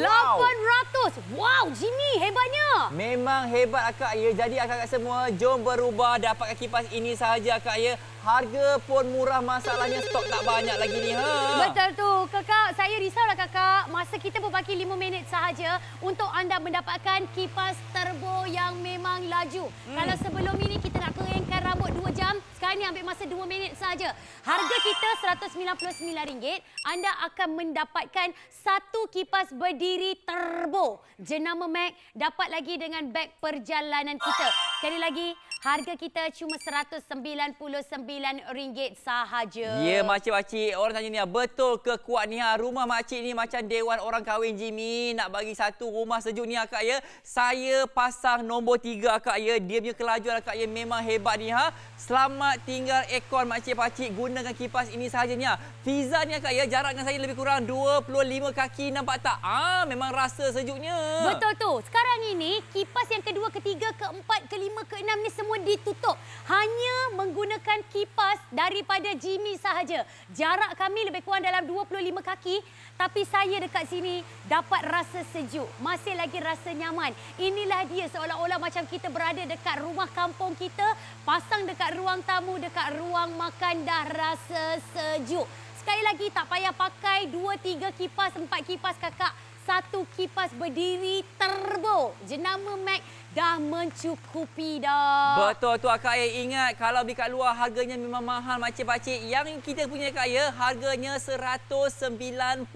Wow, Jimmy, hebatnya. Memang hebat akak ya. Jadi akak semua, jom berubah dapatkan kipas ini sahaja akak ya. Harga pun murah, masalahnya stok tak banyak lagi ni ha. Betul tu, kakak. Saya risaulah kakak. Masa kita berbaki 5 minit sahaja untuk anda mendapatkan kipas turbo yang memang laju. Kalau sebelum ini kita nak keringkan rambut 2 jam, sekarang ni ambil masa 2 minit sahaja. Harga kita RM199. Anda akan mendapatkan satu kipas berdiri turbo jenama Mac, dapat lagi dengan beg perjalanan kita. Sekali lagi, harga kita cuma RM199 sahaja. Ya, makcik-makcik, orang tanya ni, betul ke kuat ni ha? Rumah makcik ni macam dewan orang kahwin, Jimmy. Nak bagi satu rumah sejuk ni akak ya. Saya pasang nombor 3 akak ya. Dia punya kelajuan akak ya memang hebat ni ha. Selamat tinggal aircon makcik-pakcik, gunakan kipas ini sahaja ni ha. Fiza ni akak ya, jarak dengan saya lebih kurang 25 kaki, nampak tak? Memang rasa sejuknya. Betul tu. Sekarang ini kipas yang kedua, ketiga, keempat, kelima, keenam ni semua ditutup. Hanya menggunakan kipas daripada Jimmy sahaja. Jarak kami lebih kurang dalam 25 kaki, tapi saya dekat sini dapat rasa sejuk. Masih lagi rasa nyaman. Inilah dia, seolah-olah macam kita berada dekat rumah kampung kita, pasang dekat ruang tamu, dekat ruang makan, dah rasa sejuk. Sekali lagi, tak payah pakai 2, 3 kipas, 4 kipas kakak. Satu kipas berdiri turbo jenama Mac dah mencukupi dah. Betul tu akak ya. Ingat, kalau beli kat luar harganya memang mahal makcik-pakcik. Yang kita punya akak ya, harganya RM199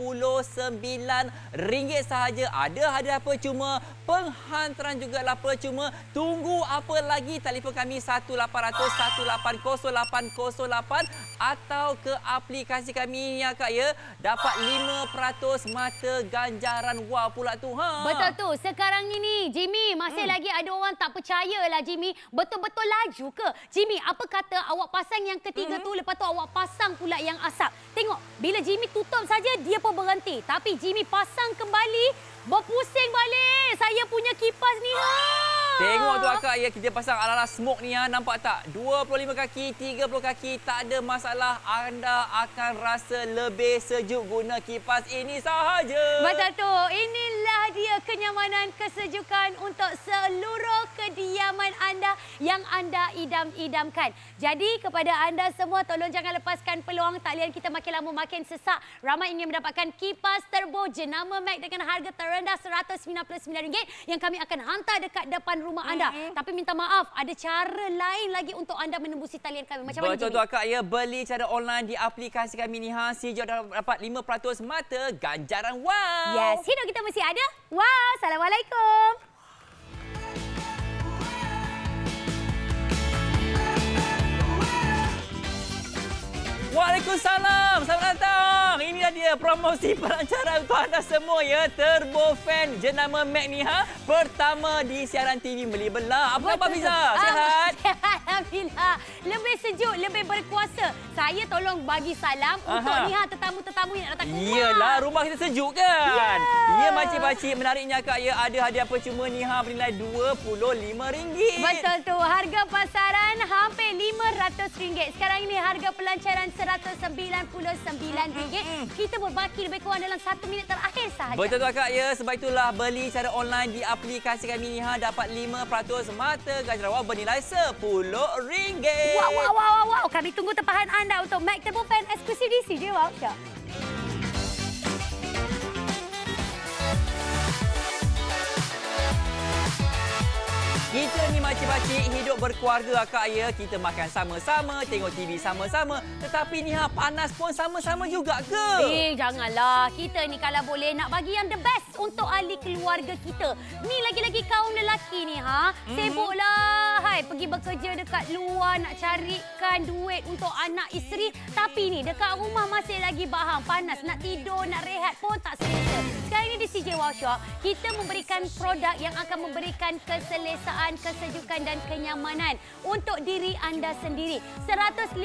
sahaja. Ada hadiah percuma, penghantaran jugalah percuma. Tunggu apa lagi? Telefon kami 1800 1808 atau ke aplikasi kami ya akak ya. Dapat 5% mata ganjaran wah pula tu ha. Betul tu. Sekarang ini Jimmy, masih lagi ada orang tak percayalah Jimmy, betul-betul laju ke? Jimmy, apa kata awak pasang yang ketiga tu, lepas tu awak pasang pula yang asap. Tengok, bila Jimmy tutup saja dia pun berhenti. Tapi Jimmy pasang kembali, berpusing balik saya punya kipas ni ha. Tengok tu akak ya, kita pasang ala-ala smoke ni ha, nampak tak? 25 kaki, 30 kaki, tak ada masalah. Anda akan rasa lebih sejuk guna kipas ini sahaja. Betul tu. Inilah dia kenyamanan, kesejukan untuk seluruh kediaman anda yang anda idam-idamkan. Jadi kepada anda semua, tolong jangan lepaskan peluang. Talian kita makin lama makin sesak. Ramai ingin mendapatkan kipas turbo jenama Mac dengan harga terendah RM199 yang kami akan hantar dekat depan rumah anda. Tapi minta maaf, ada cara lain lagi untuk anda menembusi talian kami. Macam mana, Betul tu akak ya, beli cara online di aplikasi kami ni CJ dapat 5% mata ganjaran wow. Yes, hidup kita mesti ada. Wow, Assalamualaikum. Waalaikumsalam. Selamat datang. Inilah dia promosi pelancaran untuk anda semua ya. Turbo Fan jenama Mac ni pertama di siaran TV Beli Belah. Apa khabar Fiza? Sihat? Alhamdulillah. Lebih sejuk, lebih berkuasa. Saya tolong bagi salam untuk ni tetamu-tetamu yang nak datang ke rumah. Iyalah, rumah kita sejuk kan? Yeah. Ya makcik-makcik, menariknya kak ya, ada hadiah percuma ni bernilai RM25. Betul tu. Harga pasaran hampir RM500. Sekarang ini harga pelancaran RM199. Kita berbaki lebih kurang dalam 1 minit terakhir sahaja. Betul tu kak ya. Sebab itulah beli secara online di aplikasi kami ni dapat 5% mata ganjaran bernilai RM10. Wow. Kami tunggu tempahan anda untuk Mac Turbo Fan eksklusif di CJ Wow Shop. Kita ni makcik-makcik hidup berkeluarga akak ya. Kita makan sama-sama, tengok TV sama-sama. Tetapi ni panas pun sama-sama juga ke? Janganlah. Kita ni kalau boleh nak bagi yang the best untuk ahli keluarga kita. Ni lagi-lagi kaum lelaki ni sibuklah. Pergi bekerja dekat luar nak carikan duit untuk anak isteri. Tapi ni dekat rumah masih lagi bahang panas. Nak tidur, nak rehat pun tak selesa. Sekarang ini di CJ Wow Shop, kita memberikan produk yang akan memberikan keselesaan, kesejukan dan kenyamanan untuk diri anda sendiri. 150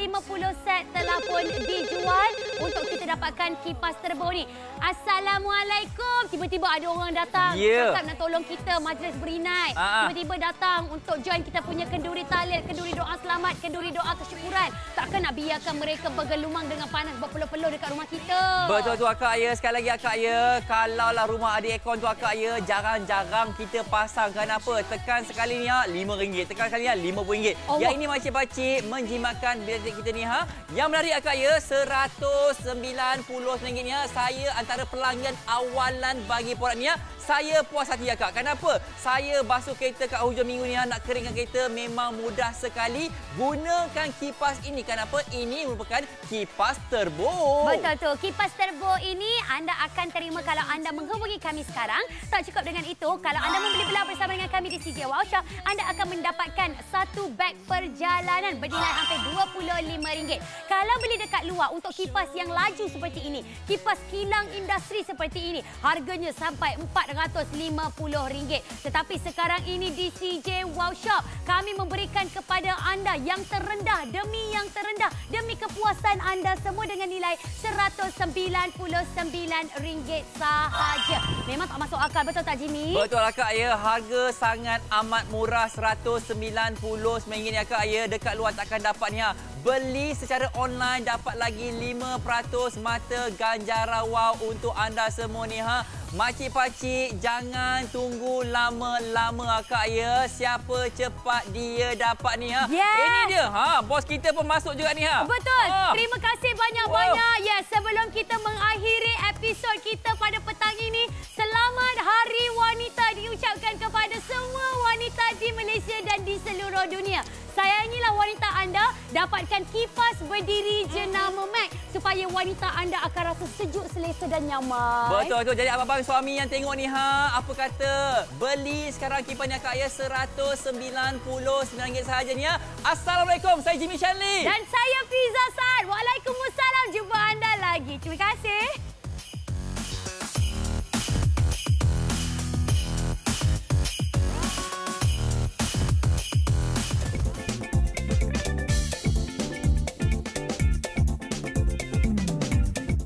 set telah pun dijual untuk kita dapatkan kipas turbo ni. Assalamualaikum. Tiba-tiba ada orang datang cakap nak tolong kita majlis berinai. Tiba-tiba datang untuk join kita punya kenduri tahlil, kenduri doa selamat, kenduri doa kesyukuran. Takkan nak biarkan mereka bergelumang dengan panas berpeluh-peluh dekat rumah kita. Betul tu akak ya. Sekali lagi akak ya, kalaulah rumah ada aircon tu akak ya, jarang-jarang kita pasang. Kenapa? Tekan sekali ni RM5, tekan sekali ni RM50. Yang ini makcik-makcik menjimatkan bila kita ni Yang menarik akak ya, RM199 ni saya antara pelanggan awalan bagi produk ni saya puas hati akak. Kenapa? Saya basuh kereta kat hujung minggu ni nak keringkan kereta memang mudah sekali. Gunakan kipas ini. Kenapa? Ini merupakan kipas turbo. Betul tu. Kipas turbo ini anda akan terima kalau anda menghubungi kami sekarang. Tak cukup dengan itu, kalau anda membeli belah bersama dengan kami di CJ Wow Shop, anda akan mendapatkan satu beg perjalanan bernilai hampir RM25. Kalau beli dekat luar untuk kipas yang laju seperti ini, kipas kilang industri seperti ini, harganya sampai RM450. Tetapi sekarang ini di CJ Wow Shop, kami memberikan kepada anda yang terendah demi yang terendah demi kepuasan anda semua dengan nilai RM199 sahaja. Memang tak masuk akal, betul tak Jimmy? Betul akak ya. Harga sangat amat murah, RM199 ni akak ya. Dekat luar takkan dapat ni Beli secara online dapat lagi 5% mata ganjaran wow untuk anda semua ni Makcik-pakcik, jangan tunggu lama-lama akak ya. Siapa cepat dia dapat ni Ini dia. Bos kita pun masuk juga ni Betul. Terima kasih banyak-banyak. Ya, sebelum kita mengakhiri episod kita pada petang ini, selamat Hari Wanita diucapkan kepada semua wanita di Malaysia dan di seluruh dunia. Sayangilah wanita anda, dapatkan kipas berdiri jenama Mac supaya wanita anda akan rasa sejuk, selesa dan nyaman. Betul. Jadi abang-abang suami yang tengok ni apa kata? Beli sekarang kipas ni akak ya RM199 sahaja ni Assalamualaikum, saya Jimmy Shanley. Dan saya Fiza Saad. Waalaikumsalam. Jumpa anda